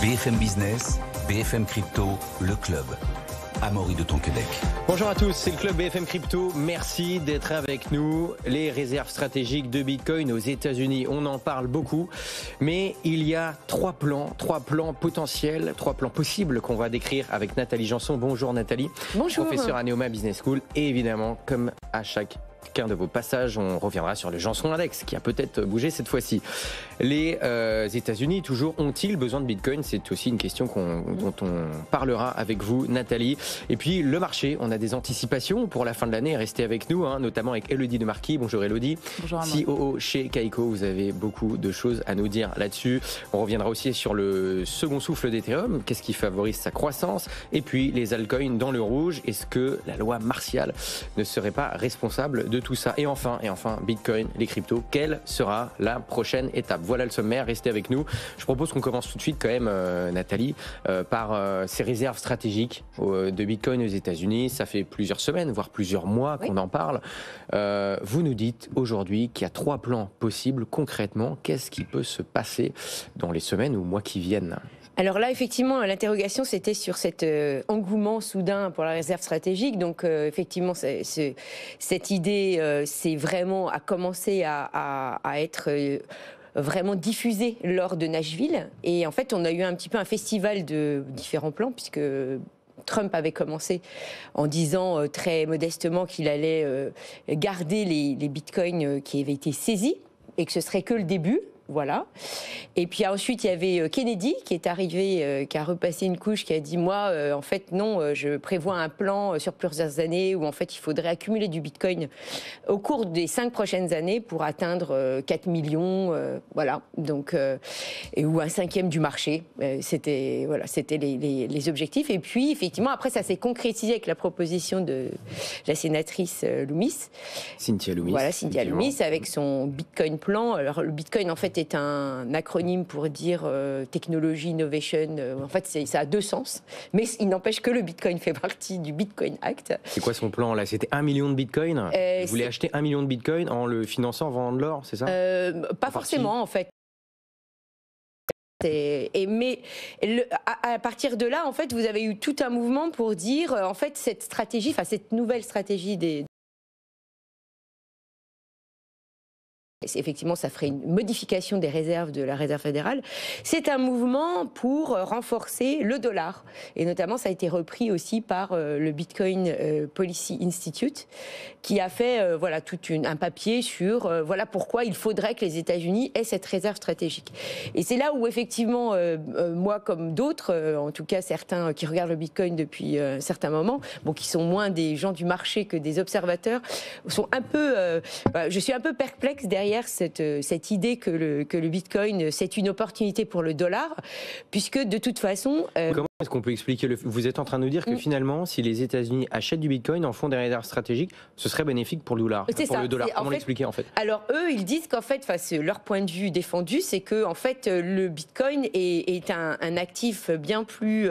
BFM Business, BFM Crypto, le club. Amaury de Tonquédec. Bonjour à tous, c'est le club BFM Crypto. Merci d'être avec nous. Les réserves stratégiques de Bitcoin aux États-Unis, on en parle beaucoup. Mais il y a trois plans potentiels, trois plans possibles qu'on va décrire avec Nathalie Janson. Bonjour Nathalie. Bonjour. Professeure à Neoma Business School. Et évidemment, comme à chacun de vos passages, on reviendra sur le Janson Index qui a peut-être bougé cette fois-ci. Les États-Unis, toujours, ont-ils besoin de Bitcoin? C'est aussi une question dont on parlera avec vous, Nathalie. Et puis, le marché, on a des anticipations pour la fin de l'année. Restez avec nous, notamment avec Elodie Demarquis. Bonjour Elodie. Bonjour. COO chez Kaiko. Vous avez beaucoup de choses à nous dire là-dessus. On reviendra aussi sur le second souffle d'Ethereum. Qu'est-ce qui favorise sa croissance? Et puis, les altcoins dans le rouge. Est-ce que la loi martiale ne serait pas responsable de tout ça? Et enfin, Bitcoin, les cryptos, quelle sera la prochaine étape? Voilà le sommaire, restez avec nous. Je propose qu'on commence tout de suite quand même, Nathalie, par ces réserves stratégiques de Bitcoin aux États-Unis. Ça fait plusieurs semaines, voire plusieurs mois qu'on en parle. Vous nous dites aujourd'hui qu'il y a trois plans possibles. Concrètement, qu'est-ce qui peut se passer dans les semaines ou mois qui viennent? Alors là, effectivement, l'interrogation, c'était sur cet engouement soudain pour la réserve stratégique. Donc, effectivement, cette idée, c'est vraiment à commencer à être vraiment diffusée lors de Nashville. Et en fait, on a eu un petit peu un festival de différents plans, puisque Trump avait commencé en disant très modestement qu'il allait garder les bitcoins qui avaient été saisis et que ce serait que le début. Voilà. Et puis ensuite, il y avait Kennedy qui est arrivé, qui a repassé une couche, qui a dit moi, en fait, non, je prévois un plan sur plusieurs années où en fait, il faudrait accumuler du Bitcoin au cours des 5 prochaines années pour atteindre 4 millions, voilà. Donc, ou un cinquième du marché. C'était les objectifs. Et puis, effectivement, après, ça s'est concrétisé avec la proposition de la sénatrice Cynthia Lummis. Voilà, Cynthia Lummis, avec son Bitcoin plan. Alors, le Bitcoin, en fait, est un acronyme pour dire technologie, innovation. En fait, ça a deux sens. Mais il n'empêche que le Bitcoin fait partie du Bitcoin Act. C'est quoi son plan là? C'était 1 million de Bitcoin. Vous voulez acheter 1 million de Bitcoin en le finançant en vendant de l'or, c'est ça? Pas forcément, en fait. Mais à partir de là, en fait, vous avez eu tout un mouvement pour dire, en fait, cette stratégie, enfin cette nouvelle stratégie effectivement, ça ferait une modification des réserves de la Réserve fédérale. C'est un mouvement pour renforcer le dollar. Et notamment, ça a été repris aussi par le Bitcoin Policy Institute, qui a fait voilà, tout un papier sur voilà pourquoi il faudrait que les États-Unis aient cette réserve stratégique. Et c'est là où, effectivement, moi, comme d'autres, en tout cas certains qui regardent le Bitcoin depuis un certain moment, bon, qui sont moins des gens du marché que des observateurs, sont un peu... je suis un peu perplexe derrière cette idée que le Bitcoin, c'est une opportunité pour le dollar, puisque de toute façon... Comment est-ce qu'on peut expliquer Vous êtes en train de nous dire que finalement, si les États-Unis achètent du Bitcoin en font des réserves stratégiques, ce serait bénéfique pour le dollar. Le dollar. Comment l'expliquer en fait? Alors eux, ils disent qu'en fait, leur point de vue défendu, c'est que en fait, le Bitcoin est un actif bien plus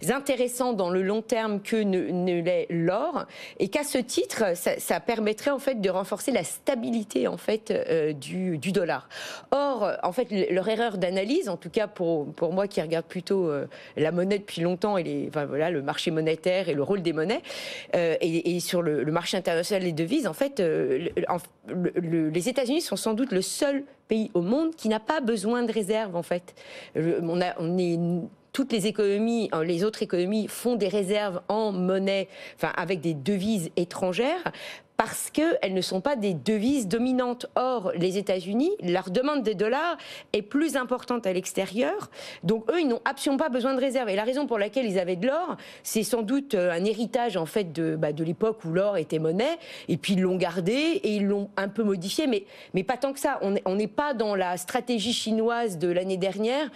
intéressant dans le long terme que ne l'est l'or, et qu'à ce titre, ça permettrait en fait de renforcer la stabilité en fait du dollar. Or, en fait, leur erreur d'analyse, en tout cas pour moi qui regarde plutôt la monnaie depuis longtemps et voilà, le marché monétaire et le rôle des monnaies, et sur le marché international des devises, en fait, les États-Unis sont sans doute le seul pays au monde qui n'a pas besoin de réserve, en fait. Toutes les économies, les autres économies font des réserves en monnaie, enfin avec des devises étrangères, parce qu'elles ne sont pas des devises dominantes. Or, les États-Unis, leur demande des dollars est plus importante à l'extérieur. Donc, eux, ils n'ont absolument pas besoin de réserve. Et la raison pour laquelle ils avaient de l'or, c'est sans doute un héritage, en fait, de l'époque où l'or était monnaie. Et puis, ils l'ont gardé et ils l'ont un peu modifié. Mais pas tant que ça. On n'est pas dans la stratégie chinoise de l'année dernière,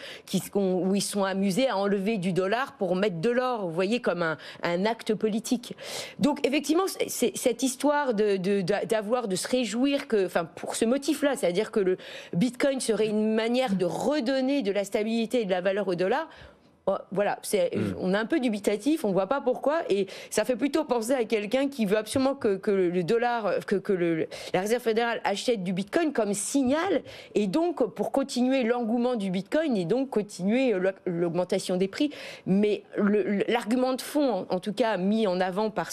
où ils sont amusés à enlever du dollar pour mettre de l'or. Vous voyez, comme un acte politique. Donc, effectivement, cette histoire de se réjouir que, enfin, pour ce motif-là, c'est-à-dire que le Bitcoin serait une manière de redonner de la stabilité et de la valeur au dollar. Voilà, on est un peu dubitatif, on ne voit pas pourquoi, et ça fait plutôt penser à quelqu'un qui veut absolument que le dollar, la Réserve fédérale achète du Bitcoin comme signal, et donc pour continuer l'engouement du Bitcoin et donc continuer l'augmentation des prix. Mais l'argument de fond, en tout cas mis en avant par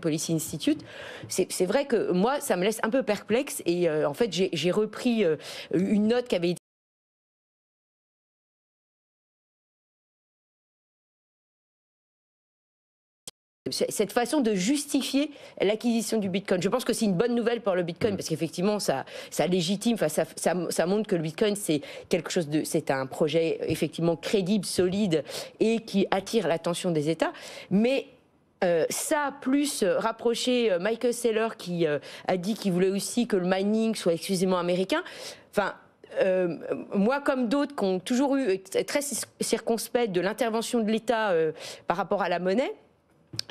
Policy Institute, c'est vrai que moi, ça me laisse un peu perplexe, et en fait, j'ai repris une note qui avait été cette façon de justifier l'acquisition du Bitcoin. Je pense que c'est une bonne nouvelle pour le Bitcoin, parce qu'effectivement, ça légitime, ça montre que le Bitcoin, c'est un projet effectivement crédible, solide, et qui attire l'attention des États. Mais ça, plus rapprocher Michael Saylor, qui a dit qu'il voulait aussi que le mining soit exclusivement américain. Enfin, moi, comme d'autres qui ont toujours eu très circonspect de l'intervention de l'État par rapport à la monnaie,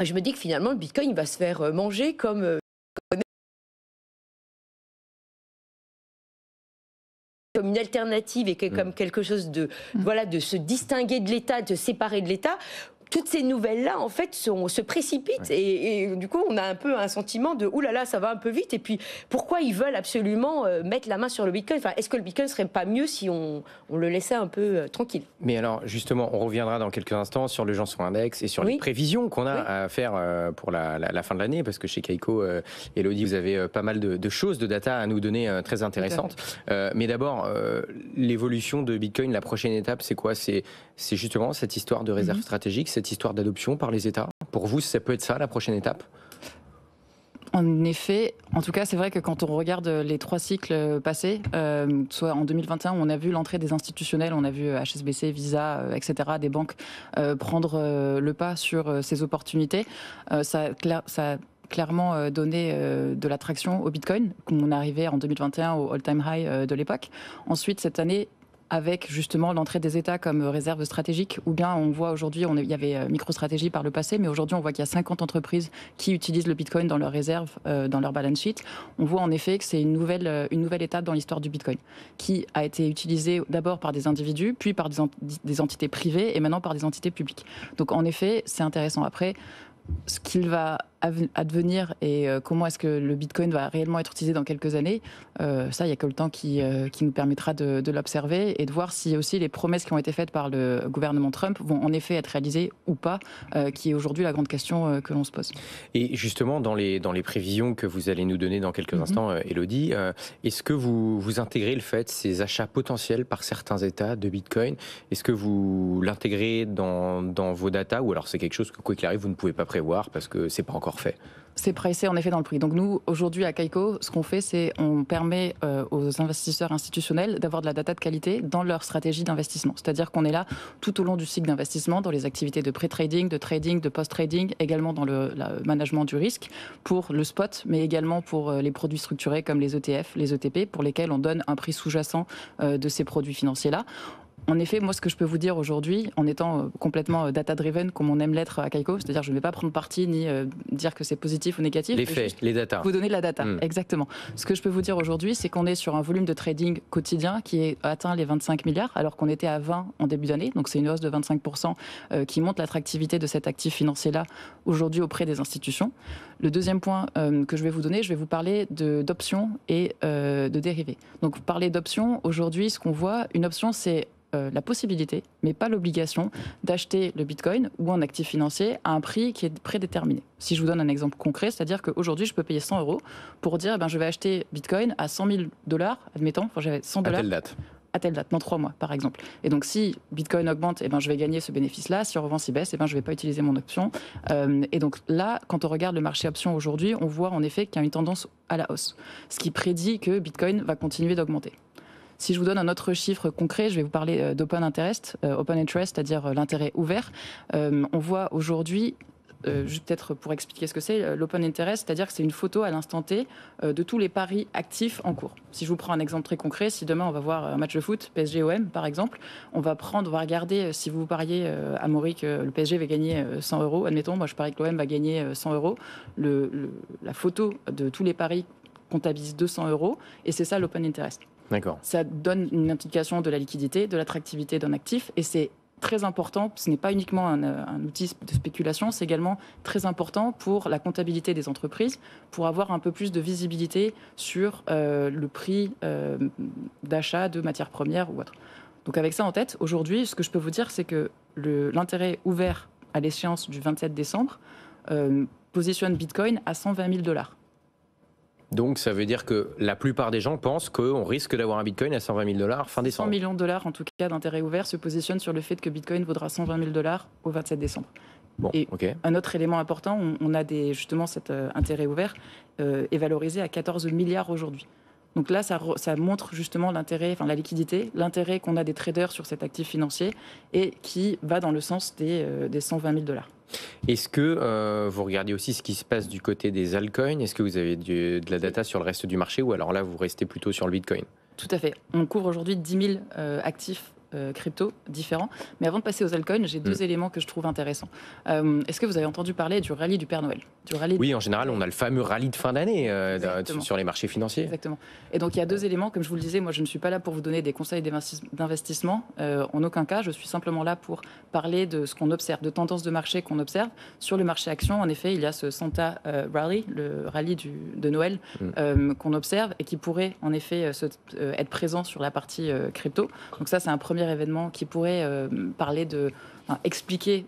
je me dis que finalement, le Bitcoin va se faire manger comme une alternative et comme quelque chose de se distinguer de l'État, de se séparer de l'État. Toutes ces nouvelles-là, en fait, se précipitent, et du coup, on a un peu un sentiment de « Ouh là là, ça va un peu vite », et puis pourquoi ils veulent absolument mettre la main sur le Bitcoin ? Enfin, est-ce que le Bitcoin ne serait pas mieux si on le laissait un peu tranquille ? Mais alors, justement, on reviendra dans quelques instants sur le Janson Index et sur les prévisions qu'on a à faire pour la fin de l'année, parce que chez Kaiko, Élodie, vous avez pas mal de choses, de data à nous donner très intéressantes. Mais d'abord, l'évolution de Bitcoin, la prochaine étape, c'est quoi ? C'est justement cette histoire de réserve stratégique, cette histoire d'adoption par les États. Pour vous, ça peut être ça, la prochaine étape ? En effet, en tout cas, c'est vrai que quand on regarde les 3 cycles passés, soit en 2021, on a vu l'entrée des institutionnels, on a vu HSBC, Visa, etc., des banques prendre le pas sur ces opportunités. Ça a clairement donné de l'attraction au Bitcoin, comme on est arrivé en 2021 au all-time high de l'époque. Ensuite, cette année, avec justement l'entrée des États comme réserve stratégique, ou bien on voit aujourd'hui, il y avait MicroStrategy par le passé, mais aujourd'hui on voit qu'il y a 50 entreprises qui utilisent le Bitcoin dans leurs réserves, dans leur balance sheet. On voit en effet que c'est une nouvelle étape dans l'histoire du Bitcoin, qui a été utilisée d'abord par des individus, puis par des entités privées, et maintenant par des entités publiques. Donc en effet, c'est intéressant. Après, ce qu'il va advenir et comment est-ce que le Bitcoin va réellement être utilisé dans quelques années, ça, il n'y a que le temps qui nous permettra de l'observer et de voir si aussi les promesses qui ont été faites par le gouvernement Trump vont en effet être réalisées ou pas, qui est aujourd'hui la grande question que l'on se pose. Et justement, dans les prévisions que vous allez nous donner dans quelques instants, Élodie, est-ce que vous intégrez le fait, ces achats potentiels par certains États de Bitcoin, est-ce que vous l'intégrez dans vos datas, ou alors c'est quelque chose que, quoi qu'il arrive, vous ne pouvez pas prévoir parce que c'est pas encore fait? C'est pricé en effet dans le prix. Donc nous, aujourd'hui à Kaiko, ce qu'on fait, c'est on permet aux investisseurs institutionnels d'avoir de la data de qualité dans leur stratégie d'investissement. C'est-à-dire qu'on est là tout au long du cycle d'investissement, dans les activités de pré-trading, de post-trading, également dans le management du risque, pour le spot, mais également pour les produits structurés comme les ETF, les ETP, pour lesquels on donne un prix sous-jacent de ces produits financiers-là. En effet, moi, ce que je peux vous dire aujourd'hui, en étant complètement data-driven, comme on aime l'être à Kaiko, c'est-à-dire je ne vais pas prendre parti ni dire que c'est positif ou négatif. Les faits, les data. Vous donner de la data, exactement. Ce que je peux vous dire aujourd'hui, c'est qu'on est sur un volume de trading quotidien qui est atteint les 25 milliards, alors qu'on était à 20 en début d'année. Donc c'est une hausse de 25% qui montre l'attractivité de cet actif financier-là aujourd'hui auprès des institutions. Le deuxième point que je vais vous donner, je vais vous parler d'options et de dérivés. Donc vous parlez d'options, aujourd'hui, ce qu'on voit, une option, c'est la possibilité, mais pas l'obligation, d'acheter le Bitcoin ou un actif financier à un prix qui est prédéterminé. Si je vous donne un exemple concret, c'est-à-dire qu'aujourd'hui, je peux payer 100 € pour dire je vais acheter Bitcoin à 100 000 $, admettons, j'avais 100 $. À telle date. À telle date, dans 3 mois, par exemple. Et donc, si Bitcoin augmente, je vais gagner ce bénéfice-là. Si en revanche, il baisse, je ne vais pas utiliser mon option. Et donc là, quand on regarde le marché options aujourd'hui, on voit en effet qu'il y a une tendance à la hausse, ce qui prédit que Bitcoin va continuer d'augmenter. Si je vous donne un autre chiffre concret, je vais vous parler d'open interest, c'est-à-dire l'intérêt ouvert. On voit aujourd'hui, juste peut-être pour expliquer ce que c'est, l'open interest, c'est-à-dire que c'est une photo à l'instant T de tous les paris actifs en cours. Si je vous prends un exemple très concret, si demain on va voir un match de foot, PSG-OM par exemple, on va regarder, si vous pariez à Maury que le PSG va gagner 100 €, admettons, moi je parie que l'OM va gagner 100 €, la photo de tous les paris comptabilise 200 € et c'est ça l'open interest. D'accord. Ça donne une indication de la liquidité, de l'attractivité d'un actif, et c'est très important. Ce n'est pas uniquement un outil de spéculation, c'est également très important pour la comptabilité des entreprises, pour avoir un peu plus de visibilité sur le prix d'achat de matières premières ou autre. Donc avec ça en tête, aujourd'hui, ce que je peux vous dire, c'est que l'intérêt ouvert à l'échéance du 27 décembre positionne Bitcoin à 120 000 $. Donc ça veut dire que la plupart des gens pensent qu'on risque d'avoir un Bitcoin à 120 000 $ fin décembre. 100 millions de dollars, en tout cas, d'intérêt ouvert se positionnent sur le fait que Bitcoin vaudra 120 000 $ au 27 décembre. Bon, et okay. Un autre élément important, on a justement cet intérêt ouvert est valorisé à 14 milliards aujourd'hui. Donc là, ça montre justement l'intérêt, enfin la liquidité, l'intérêt qu'on a des traders sur cet actif financier et qui va dans le sens des 120 000 $. Est-ce que vous regardez aussi ce qui se passe du côté des altcoins? Est-ce que vous avez de la data sur le reste du marché ou alors là, vous restez plutôt sur le Bitcoin? Tout à fait. On couvre aujourd'hui 10 000 actifs crypto différents. Mais avant de passer aux altcoins, j'ai deux éléments que je trouve intéressants. Est-ce que vous avez entendu parler du rallye du Père Noël? Oui, en général, on a le fameux rallye de fin d'année sur les marchés financiers. Exactement. Et donc, il y a deux éléments. Comme je vous le disais, moi, je ne suis pas là pour vous donner des conseils d'investissement. En aucun cas. Je suis simplement là pour parler de ce qu'on observe, de tendances de marché qu'on observe. Sur le marché action, en effet, il y a ce Santa Rally, le rallye de Noël, qu'on observe et qui pourrait, en effet, être présent sur la partie crypto. Donc ça, c'est un premier événement qui pourrait expliquer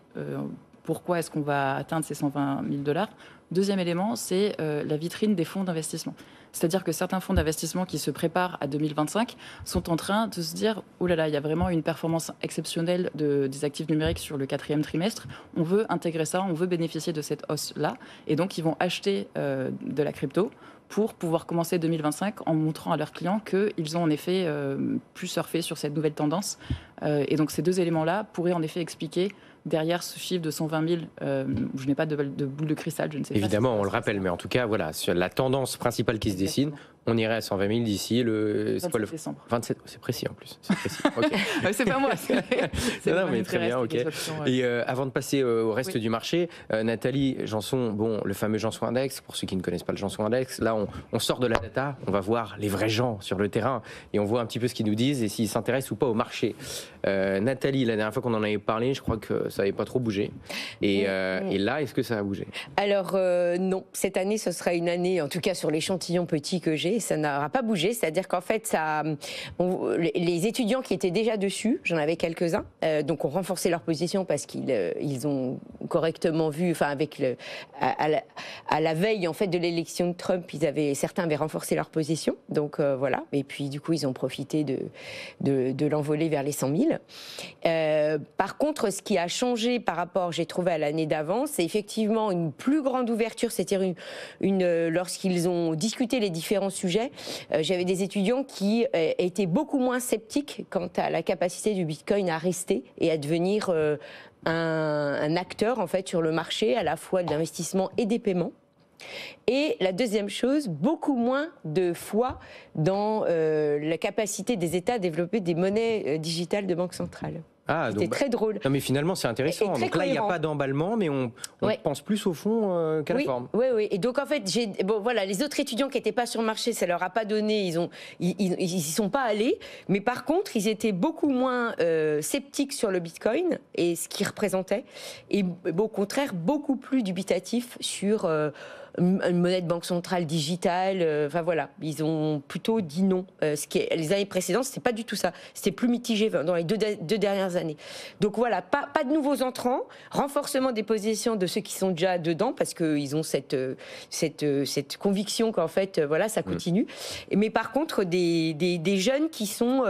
pourquoi est-ce qu'on va atteindre ces 120 000 $. Deuxième élément, c'est la vitrine des fonds d'investissement. C'est-à-dire que certains fonds d'investissement qui se préparent à 2025 sont en train de se dire « Oh là là, il y a vraiment une performance exceptionnelle des actifs numériques sur le 4e trimestre. On veut intégrer ça, on veut bénéficier de cette hausse-là. » Et donc, ils vont acheter de la crypto pour pouvoir commencer 2025 en montrant à leurs clients qu'ils ont en effet pu surfer sur cette nouvelle tendance. Et donc ces deux éléments-là pourraient en effet expliquer derrière ce chiffre de 120 000, je n'ai pas de boule de cristal, je ne sais pas. Évidemment, on le rappelle, mais en tout cas, voilà, sur la tendance principale qui se dessine, on irait à 120 000 d'ici le 27 décembre. 27, c'est précis en plus. C'est précis. Okay. C'est pas moi. Non, mais très bien, ok. Et avant de passer au reste du marché, Nathalie Janson, le fameux Janson Index, pour ceux qui ne connaissent pas le Janson Index, là, on sort de la data, on va voir les vrais gens sur le terrain et on voit un petit peu ce qu'ils nous disent et s'ils s'intéressent ou pas au marché. Nathalie, la dernière fois qu'on en avait parlé, je crois que ça n'avait pas trop bougé. Et là, est-ce que ça a bougé? Alors non, cette année, ce sera une année, en tout cas sur l'échantillon petit que j'ai, ça n'aura pas bougé. C'est-à-dire qu'en fait, les étudiants qui étaient déjà dessus, j'en avais quelques-uns, donc ont renforcé leur position parce qu'ils ont correctement vu, enfin à la veille en fait de l'élection de Trump, certains avaient renforcé leur position. Donc voilà. Et puis du coup, ils ont profité de l'envoler vers les 100 000. Par contre, ce qui a changé par rapport, j'ai trouvé, à l'année d'avant, c'est effectivement une plus grande ouverture. C'est-à-dire lorsqu'ils ont discuté les différents sujets, j'avais des étudiants qui étaient beaucoup moins sceptiques quant à la capacité du Bitcoin à rester et à devenir un acteur en fait sur le marché, à la fois de l'investissement et des paiements. Et la deuxième chose, beaucoup moins de foi dans la capacité des États à développer des monnaies digitales de banque centrale. C'était très drôle. Non, mais finalement, c'est intéressant. Donc là, il n'y a pas d'emballement, mais on pense plus au fond qu'à la forme. Oui. Et donc, en fait, les autres étudiants qui n'étaient pas sur le marché, ça ne leur a pas donné, ils n'y sont pas allés. Mais par contre, ils étaient beaucoup moins sceptiques sur le Bitcoin et ce qu'il représentait. Et au contraire, beaucoup plus dubitatifs sur une monnaie de banque centrale digitale. Enfin voilà, ils ont plutôt dit non. Les années précédentes, c'était pas du tout ça. C'était plus mitigé dans les deux dernières années. Donc voilà, pas de nouveaux entrants, renforcement des positions de ceux qui sont déjà dedans parce qu'ils ont cette conviction qu'en fait, voilà, ça continue. Mais par contre, des jeunes qui sont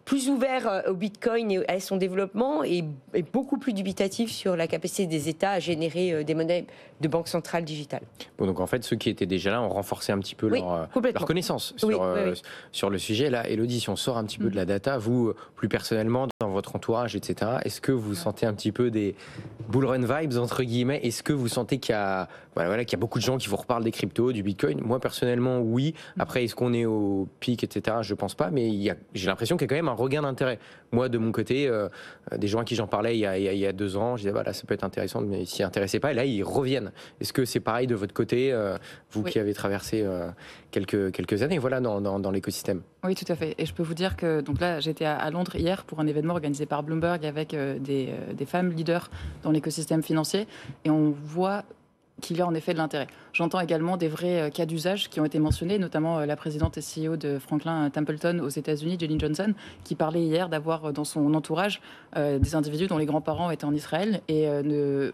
plus ouverts au Bitcoin et à son développement et beaucoup plus dubitatifs sur la capacité des États à générer des monnaies de banque centrale digitale. Bon, donc en fait, ceux qui étaient déjà là ont renforcé un petit peu leur connaissance sur le sujet. Là, Élodie, si on sort un petit peu de la data, vous, plus personnellement, dans votre entourage, etc., est-ce que vous sentez un petit peu des bull run vibes, entre guillemets? Est-ce que vous sentez qu'il y a beaucoup de gens qui vous reparlent des cryptos, du Bitcoin? Moi, personnellement, oui. Après, est-ce qu'on est au pic, etc., je pense pas, mais j'ai l'impression qu'il y a quand même un regain d'intérêt. Moi, de mon côté, des gens à qui j'en parlais il y a 2 ans, je disais, voilà, ça peut être intéressant, mais ils s'y intéressaient pas, et là, ils reviennent. Est-ce que c'est pareil de votre côté? parler, vous Oui. qui avez traversé quelques années dans l'écosystème. Oui, tout à fait. Et je peux vous dire que donc là, j'étais à Londres hier pour un événement organisé par Bloomberg avec des femmes leaders dans l'écosystème financier. Et on voit qu'il y a en effet de l'intérêt. J'entends également des vrais cas d'usage qui ont été mentionnés, notamment la présidente et CEO de Franklin Templeton aux États-Unis, Jillian Johnson, qui parlait hier d'avoir dans son entourage des individus dont les grands-parents étaient en Israël et ne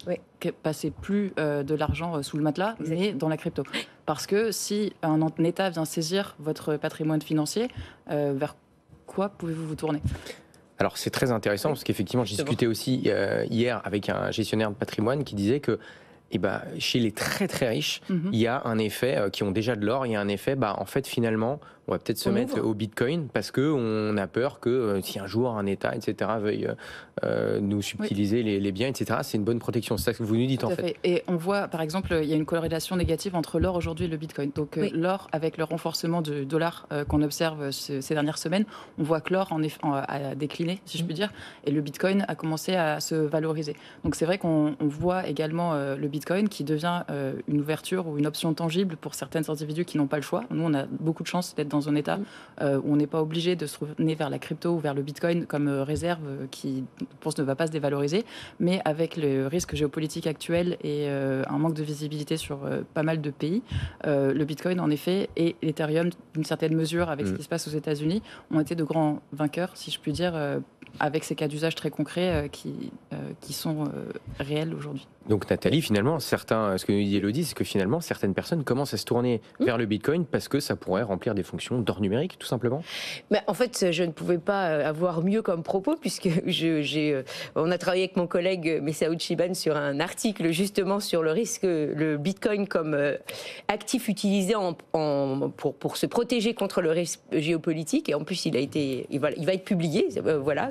passaient plus de l'argent sous le matelas, mais dans la crypto. Parce que si un État vient saisir votre patrimoine financier, vers quoi pouvez-vous vous tourner ? Alors c'est très intéressant parce qu'effectivement, j'ai discuté aussi hier avec un gestionnaire de patrimoine qui disait que chez les très très riches, il y a un effet qui ont déjà de l'or, il y a un effet, en fait finalement, on va peut-être se mettre au Bitcoin parce qu'on a peur que si un jour un État, etc., veuille nous subtiliser les biens, etc., c'est une bonne protection. C'est ça que vous nous dites en fait. Et on voit, par exemple, il y a une corrélation négative entre l'or aujourd'hui et le Bitcoin. Donc l'or, avec le renforcement du dollar qu'on observe ces dernières semaines, on voit que l'or a décliné, si je puis dire, et le Bitcoin a commencé à se valoriser. Donc c'est vrai qu'on voit également le Bitcoin qui devient une ouverture ou une option tangible pour certains individus qui n'ont pas le choix. Nous, on a beaucoup de chance d'être dans un état où on n'est pas obligé de se tourner vers la crypto ou vers le Bitcoin comme réserve qui, je pense, ne va pas se dévaloriser, mais avec le risque géopolitique actuel et un manque de visibilité sur pas mal de pays, le Bitcoin, en effet, et l'Ethereum, d'une certaine mesure, avec ce qui se passe aux États-Unis, ont été de grands vainqueurs, si je puis dire, avec ces cas d'usage très concrets qui sont réels aujourd'hui. Donc Nathalie, finalement, ce que nous dit Elodie, c'est que finalement, certaines personnes commencent à se tourner vers le Bitcoin parce que ça pourrait remplir des fonctions d'or numérique, tout simplement. En fait, je ne pouvais pas avoir mieux comme propos puisque on a travaillé avec mon collègue Messaoud Chiban sur un article justement sur le risque, le Bitcoin comme actif utilisé pour se protéger contre le risque géopolitique. Et en plus, il va être publié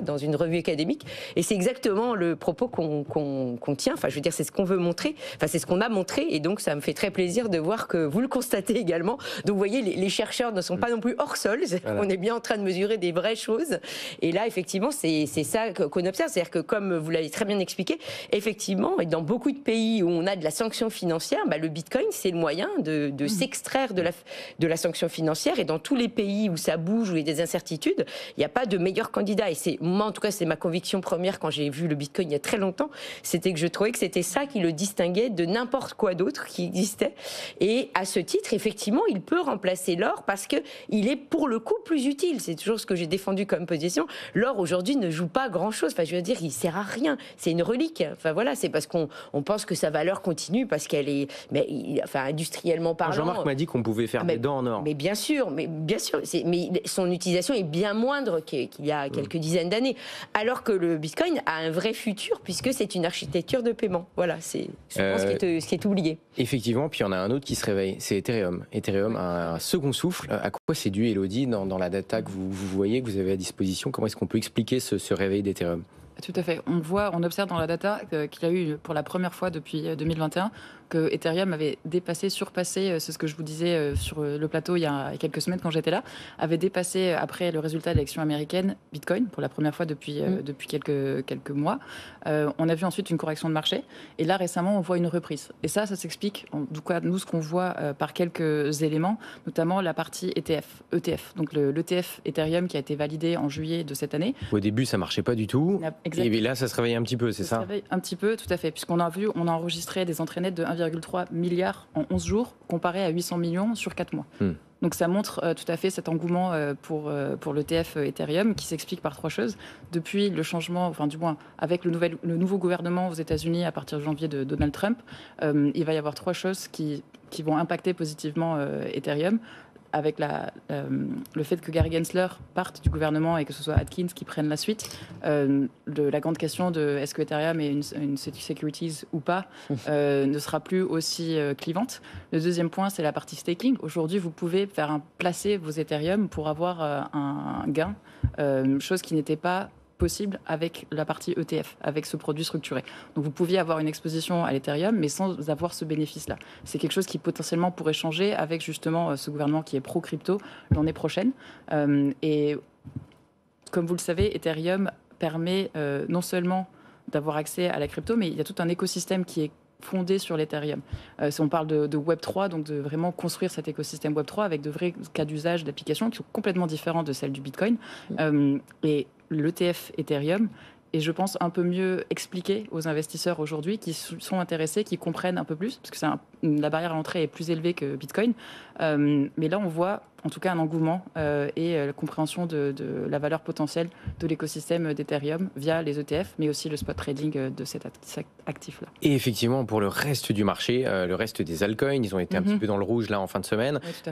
dans une revue académique. Et c'est exactement le propos qu'on tient. Enfin, je veux dire, c'est ce qu'on veut montrer. Enfin, c'est ce qu'on a montré. Et donc, ça me fait très plaisir de voir que vous le constatez également. Donc, vous voyez, les chercheurs ne sont pas non plus hors sol. Voilà. On est bien en train de mesurer des vraies choses. Et là, effectivement, c'est ça qu'on observe. C'est-à-dire que, comme vous l'avez très bien expliqué, effectivement, et dans beaucoup de pays où on a de la sanction financière, le Bitcoin, c'est le moyen de s'extraire de la sanction financière. Et dans tous les pays où ça bouge, où il y a des incertitudes, il n'y a pas de meilleur candidat. Et moi, en tout cas, c'est ma conviction première quand j'ai vu le Bitcoin il y a très longtemps, c'était que je trouvais que c'était ça qui le distinguait de n'importe quoi d'autre qui existait. Et à ce titre, effectivement, il peut remplacer l'or parce qu'il est pour le coup plus utile. C'est toujours ce que j'ai défendu comme position. L'or aujourd'hui ne joue pas grand-chose. Enfin, je veux dire, il sert à rien. C'est une relique. Enfin voilà, c'est parce qu'on pense que sa valeur continue parce qu'elle est, industriellement parlant. Jean-Marc m'a dit qu'on pouvait faire des dents en or. Mais bien sûr, mais son utilisation est bien moindre qu'il y a quelques dizaines d'années. Alors que le Bitcoin a un vrai futur puisque c'est une architecture de paiement. Voilà, c'est souvent ce qui est oublié. Effectivement, puis il y en a un autre qui se réveille, c'est Ethereum. Ethereum a un second souffle. À quoi c'est dû, Elodie, dans la data que vous voyez, que vous avez à disposition? Comment est-ce qu'on peut expliquer ce réveil d'Ethereum? Tout à fait. On observe dans la data qu'il y a eu pour la première fois depuis 2021 que Ethereum avait surpassé, c'est ce que je vous disais sur le plateau il y a quelques semaines quand j'étais là, avait dépassé après le résultat de l'élection américaine Bitcoin pour la première fois depuis quelques mois. On a vu ensuite une correction de marché et là récemment on voit une reprise. Et ça s'explique, en tout cas nous ce qu'on voit par quelques éléments, notamment la partie ETF. Donc l'ETF Ethereum qui a été validé en juillet de cette année. Au début ça marchait pas du tout. Exactement. Et là ça se réveille un petit peu, c'est ça? Ça se réveille un petit peu, tout à fait, puisqu'on a enregistré des entrées nettes de 1,3 milliard en 11 jours, comparé à 800 millions sur 4 mois. Donc ça montre tout à fait cet engouement pour l'ETF Ethereum qui s'explique par trois choses. Depuis le changement, enfin du moins avec le nouveau gouvernement aux États-Unis à partir de janvier de Donald Trump, il va y avoir trois choses qui vont impacter positivement Ethereum. Avec le fait que Gary Gensler parte du gouvernement et que ce soit Atkins qui prenne la suite, la grande question de est-ce que Ethereum est une securities ou pas ne sera plus aussi clivante. Le deuxième point, c'est la partie staking. Aujourd'hui, vous pouvez placer vos Ethereum pour avoir un gain, chose qui n'était pas possible avec la partie ETF, avec ce produit structuré. Donc vous pouviez avoir une exposition à l'Ethereum, mais sans avoir ce bénéfice-là. C'est quelque chose qui potentiellement pourrait changer avec justement ce gouvernement qui est pro-crypto l'année prochaine. Et comme vous le savez, Ethereum permet non seulement d'avoir accès à la crypto, mais il y a tout un écosystème qui est fondé sur l'Ethereum. Si on parle de Web3, donc de vraiment construire cet écosystème Web3 avec de vrais cas d'usage d'applications qui sont complètement différents de celles du Bitcoin. Et l'ETF Ethereum et je pense un peu mieux expliquer aux investisseurs aujourd'hui qui sont intéressés, qui comprennent un peu plus, parce que la barrière à l'entrée est plus élevée que Bitcoin. Mais là, on voit en tout cas un engouement et la compréhension de la valeur potentielle de l'écosystème d'Ethereum via les ETF, mais aussi le spot trading de cet actif-là. Et effectivement, pour le reste du marché, le reste des altcoins, ils ont été un petit peu dans le rouge là en fin de semaine. Oui,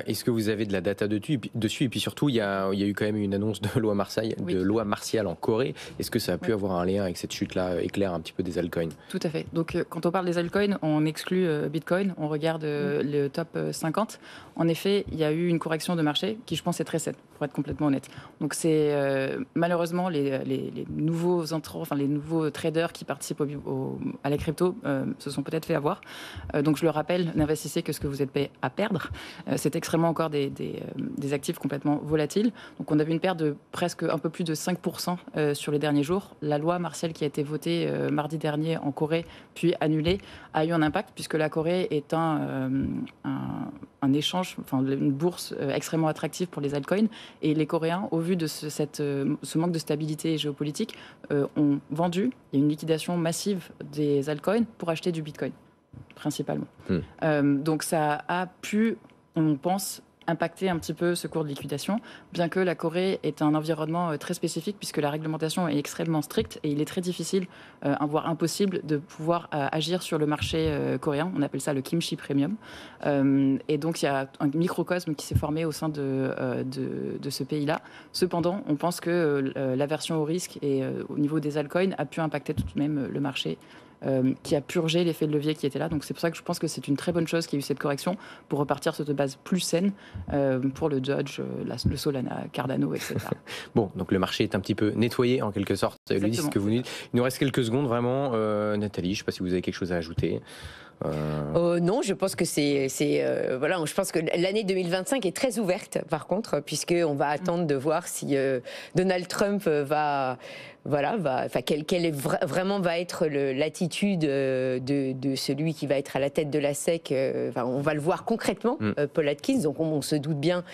est-ce que vous avez de la data dessus? Et puis surtout, il y a eu quand même une annonce de loi martiale en Corée. Est-ce que ça a pu avoir un lien avec cette chute-là éclair un petit peu des altcoins? Tout à fait. Donc quand on parle des altcoins, on exclut Bitcoin, on regarde le top 50. En effet, il y a eu une correction de marché qui, je pense, est très saine, pour être complètement honnête. Donc c'est malheureusement les nouveaux entrants, enfin les nouveaux traders qui participent à la crypto se sont peut-être fait avoir. Donc je le rappelle, n'investissez que ce que vous êtes prêt à perdre. C'est extrêmement encore des actifs complètement volatiles. Donc on avait une perte de presque un peu plus de 5% sur les derniers jours. La loi martiale qui a été votée mardi dernier en Corée, puis annulée, a eu un impact puisque la Corée est un échange, enfin une bourse extrêmement attractive pour les altcoins. Et les Coréens, au vu de ce manque de stabilité géopolitique, ont vendu. Il y a une liquidation massive des altcoins pour acheter du Bitcoin, principalement. Donc ça a pu, on pense, impacter un petit peu ce cours de liquidation, bien que la Corée est un environnement très spécifique puisque la réglementation est extrêmement stricte et il est très difficile, voire impossible, de pouvoir agir sur le marché coréen. On appelle ça le kimchi premium. Et donc il y a un microcosme qui s'est formé au sein de ce pays-là. Cependant, on pense que l'aversion au risque et au niveau des altcoins a pu impacter tout de même le marché. Qui a purgé l'effet de levier qui était là. Donc c'est pour ça que je pense que c'est une très bonne chose qu'il y ait eu cette correction pour repartir sur de base plus saine pour le Dodge, le Solana, Cardano, etc. Bon, donc le marché est un petit peu nettoyé en quelque sorte. Ludie, c'est ce que vous nous dites. Il nous reste quelques secondes vraiment. Nathalie, je ne sais pas si vous avez quelque chose à ajouter. Non, je pense que voilà, je pense que l'année 2025 est très ouverte par contre, puisqu'on va attendre de voir si Donald Trump quelle est vraiment va être l'attitude de celui qui va être à la tête de la SEC. On va le voir concrètement, Paul Atkins. Donc on se doute bien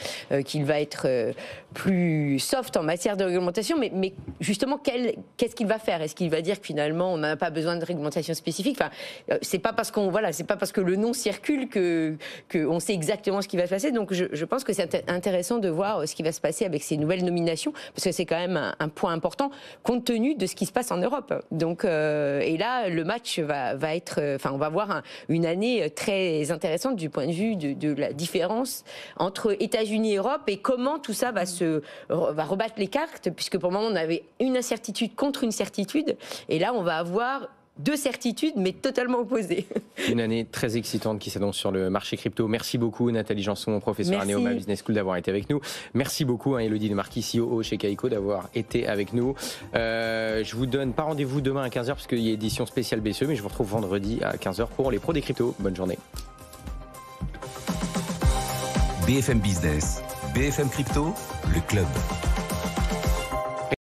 qu'il va être plus soft en matière de réglementation, mais justement qu'est-ce qu'il va faire? Est-ce qu'il va dire que finalement on n'a pas besoin de réglementation spécifique? C'est pas parce que le nom circule que on sait exactement ce qui va se passer. Donc je pense que c'est intéressant de voir ce qui va se passer avec ces nouvelles nominations, parce que c'est quand même un point important compte tenu de ce qui se passe en Europe. Donc et là le match va être, on va voir une année très intéressante du point de vue de la différence entre États-Unis et Europe et comment tout ça va rebattre les cartes, puisque pour le moment on avait une incertitude contre une certitude, et là on va avoir deux certitudes, mais totalement opposées. Une année très excitante qui s'annonce sur le marché crypto. Merci beaucoup Nathalie Janson, professeure à Neoma Business School, d'avoir été avec nous. Merci beaucoup Élodie Demarquis, CEO chez Kaiko, d'avoir été avec nous. Je vous donne pas rendez-vous demain à 15h parce qu'il y a édition spéciale BCE, mais je vous retrouve vendredi à 15h pour les pros des cryptos. Bonne journée. BFM Business, BFM Crypto, le club.